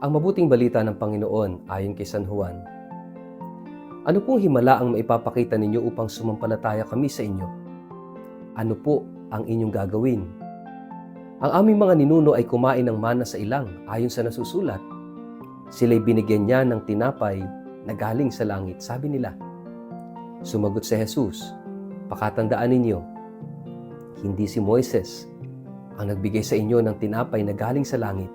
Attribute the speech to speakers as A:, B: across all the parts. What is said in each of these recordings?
A: Ang mabuting balita ng Panginoon ayon kay San Juan. Ano pong himala ang maipapakita ninyo upang sumampalataya kami sa inyo? Ano po ang inyong gagawin? Ang aming mga ninuno ay kumain ng mana sa ilang ayon sa nasusulat. Sila'y binigyan niya ng tinapay na galing sa langit, sabi nila. Sumagot si Jesus, pakatandaan ninyo, hindi si Moises ang nagbigay sa inyo ng tinapay na galing sa langit.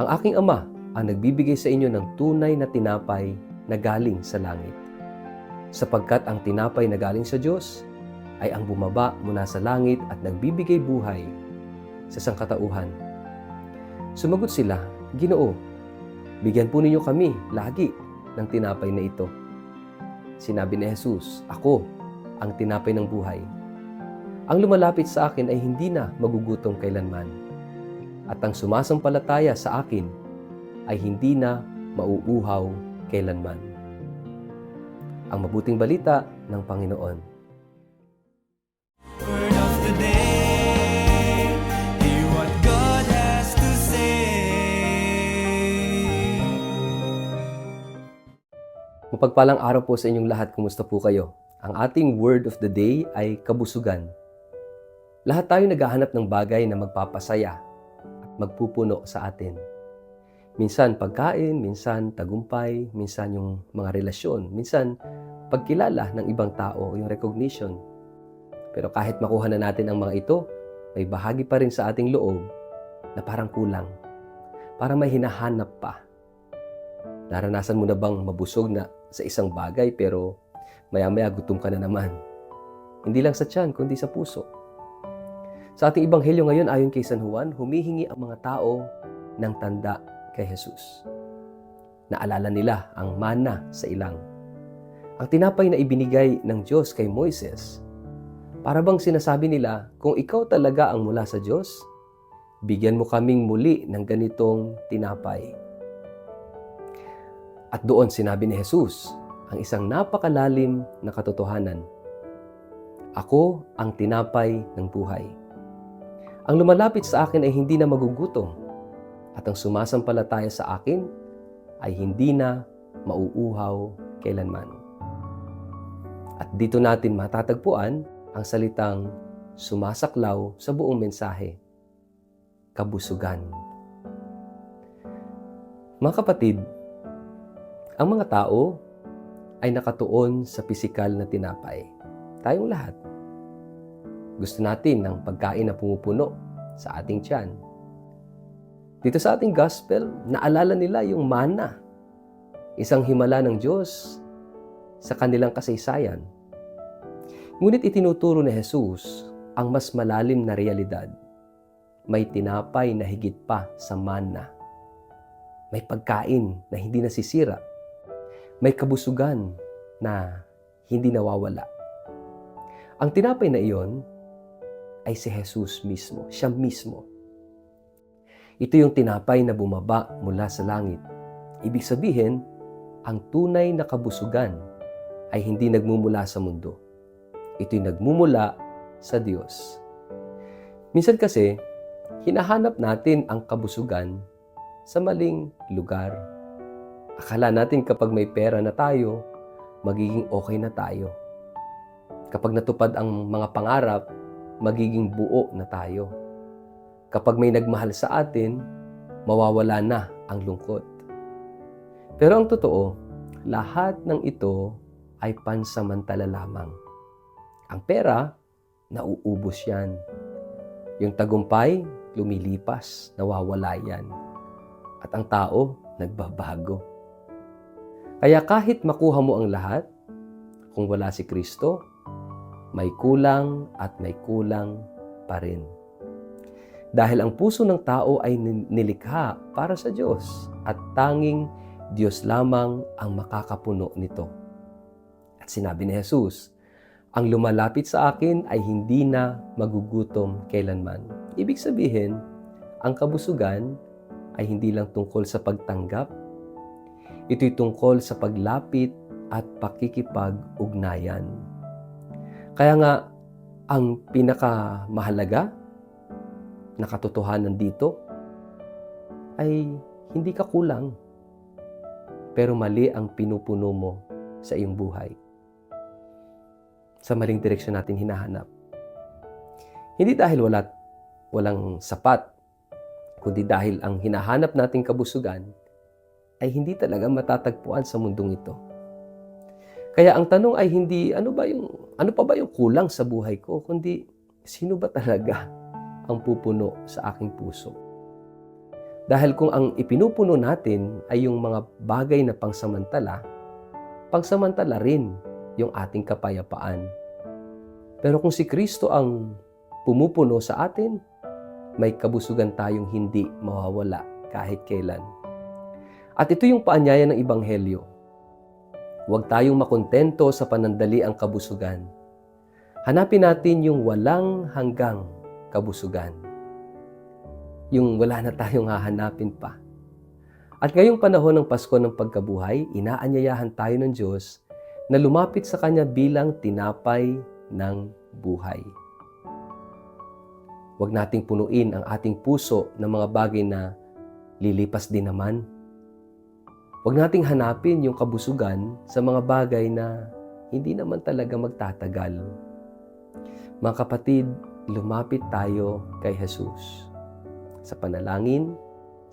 A: Ang aking Ama ang nagbibigay sa inyo ng tunay na tinapay na galing sa langit. Sapagkat ang tinapay na galing sa Diyos ay ang bumaba mula sa langit at nagbibigay buhay sa sangkatauhan. Sumagot sila, Ginoo, bigyan po ninyo kami lagi ng tinapay na ito. Sinabi ni Jesus, Ako ang tinapay ng buhay. Ang lumalapit sa akin ay hindi na magugutom kailanman. At ang sumasampalataya sa akin ay hindi na mauuhaw kailanman. Ang mabuting balita ng Panginoon.
B: Word of the day, hear what God has to say.
A: Mapagpalang araw po sa inyong lahat. Kumusta po kayo? Ang ating word of the day ay kabusugan. Lahat tayo naghahanap ng bagay na magpapasaya at magpupuno sa atin. Minsan pagkain, minsan tagumpay, minsan yung mga relasyon, minsan pagkilala ng ibang tao, yung recognition. Pero kahit makuha na natin ang mga ito, may bahagi pa rin sa ating loob na parang kulang. Parang may hinahanap pa. Naranasan mo na bang mabusog na sa isang bagay pero maya-maya gutom ka na naman? Hindi lang sa tiyan, kundi sa puso. Sa ating ebanghelyo ngayon ayon kay San Juan, humihingi ang mga tao ng tanda kay Jesus. Naalala nila ang mana sa ilang. Ang tinapay na ibinigay ng Diyos kay Moises, para bang sinasabi nila, kung ikaw talaga ang mula sa Diyos, bigyan mo kaming muli ng ganitong tinapay. At doon sinabi ni Jesus ang isang napakalalim na katotohanan. Ako ang tinapay ng buhay. Ang lumalapit sa akin ay hindi na magugutom, at ang sumasampalataya sa akin ay hindi na mauuhaw kailanman. At dito natin matatagpuan ang salitang sumasaklaw sa buong mensahe, kabusugan. Mga kapatid, ang mga tao ay nakatuon sa pisikal na tinapay. Tayong lahat. Gusto natin ng pagkain na pumupuno sa ating tiyan. Dito sa ating gospel, naalala nila yung mana, isang himala ng Diyos sa kanilang kasaysayan. Ngunit itinuturo ni Jesus ang mas malalim na realidad. May tinapay na higit pa sa mana. May pagkain na hindi nasisira. May kabusugan na hindi nawawala. Ang tinapay na iyon ay si Jesus mismo, siya mismo. Ito yung tinapay na bumaba mula sa langit. Ibig sabihin, ang tunay na kabusugan ay hindi nagmumula sa mundo. Ito'y nagmumula sa Diyos. Minsan kasi, hinahanap natin ang kabusugan sa maling lugar. Akala natin kapag may pera na tayo, magiging okay na tayo. Kapag natupad ang mga pangarap, magiging buo na tayo. Kapag may nagmahal sa atin, mawawala na ang lungkot. Pero ang totoo, lahat ng ito ay pansamantala lamang. Ang pera, nauubos yan. Yung tagumpay, lumilipas, nawawala yan. At ang tao, nagbabago. Kaya kahit makuha mo ang lahat, kung wala si Kristo, may kulang at may kulang pa rin. Dahil ang puso ng tao ay nilikha para sa Diyos at tanging Diyos lamang ang makakapuno nito. At sinabi ni Jesus, ang lumalapit sa akin ay hindi na magugutom kailanman. Ibig sabihin, ang kabusugan ay hindi lang tungkol sa pagtanggap, ito'y tungkol sa paglapit at pakikipag-ugnayan. Kaya nga, ang pinakamahalaga na katotohanan dito ay hindi ka kulang. Pero mali ang pinupuno mo sa iyong buhay. Sa maling direksyon natin hinahanap. Hindi dahil walang sapat, kundi dahil ang hinahanap nating kabusugan ay hindi talaga matatagpuan sa mundong ito. Kaya ang tanong ay hindi ano pa ba yung kulang sa buhay ko, kundi sino ba talaga ang pupuno sa aking puso? Dahil kung ang ipinupuno natin ay yung mga bagay na pangsamantala rin yung ating kapayapaan. Pero kung si Kristo ang pumupuno sa atin, may kabusugan tayong hindi mawawala kahit kailan. At ito yung paanyaya ng Ebanghelyo. Huwag tayong makontento sa panandaliang kabusugan. Hanapin natin yung walang hanggang kabusugan. Yung wala na tayong hahanapin pa. At ngayong panahon ng Pasko ng Pagkabuhay, inaanyayahan tayo ng Diyos na lumapit sa Kanya bilang tinapay ng buhay. Huwag nating punuin ang ating puso ng mga bagay na lilipas din naman. Huwag nating hanapin yung kabusugan sa mga bagay na hindi naman talaga magtatagal. Mga kapatid, lumapit tayo kay Jesus sa panalangin,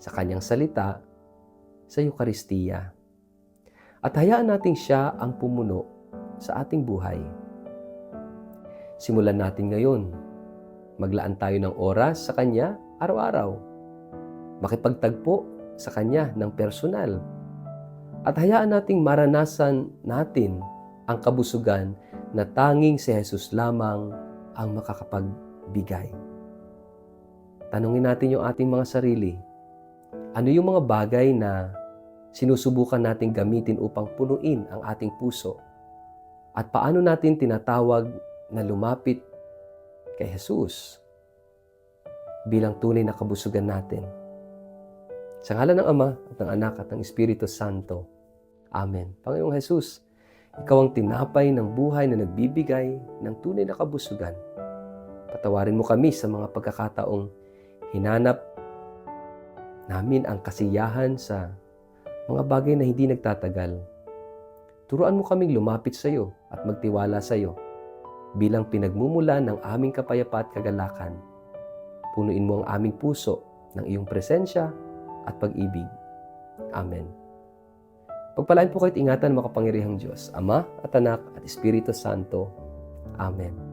A: sa Kanyang salita, sa Eucharistia. At hayaan natin Siya ang pumuno sa ating buhay. Simulan natin ngayon. Maglaan tayo ng oras sa Kanya araw-araw. Makipagtagpo sa Kanya ng personal. At hayaan nating maranasan natin ang kabusugan na tanging si Jesus lamang ang makakapagbigay. Tanungin natin yung ating mga sarili. Ano yung mga bagay na sinusubukan nating gamitin upang punuin ang ating puso? At paano natin tinatawag na lumapit kay Jesus bilang tunay na kabusugan natin? Sa ngalan ng Ama at ng Anak at ng Espiritu Santo. Amen. Panginoong Jesus, Ikaw ang tinapay ng buhay na nagbibigay ng tunay na kabusugan. Patawarin mo kami sa mga pagkakataong hinanap namin ang kasiyahan sa mga bagay na hindi nagtatagal. Turuan mo kaming lumapit sa iyo at magtiwala sa iyo bilang pinagmumula ng aming kapayapaan at kagalakan. Punuin mo ang aming puso ng iyong presensya at pag-ibig. Amen. Pagpalain po kayo't ingatan makapangyarihang Diyos, Ama at Anak at Espiritu Santo. Amen.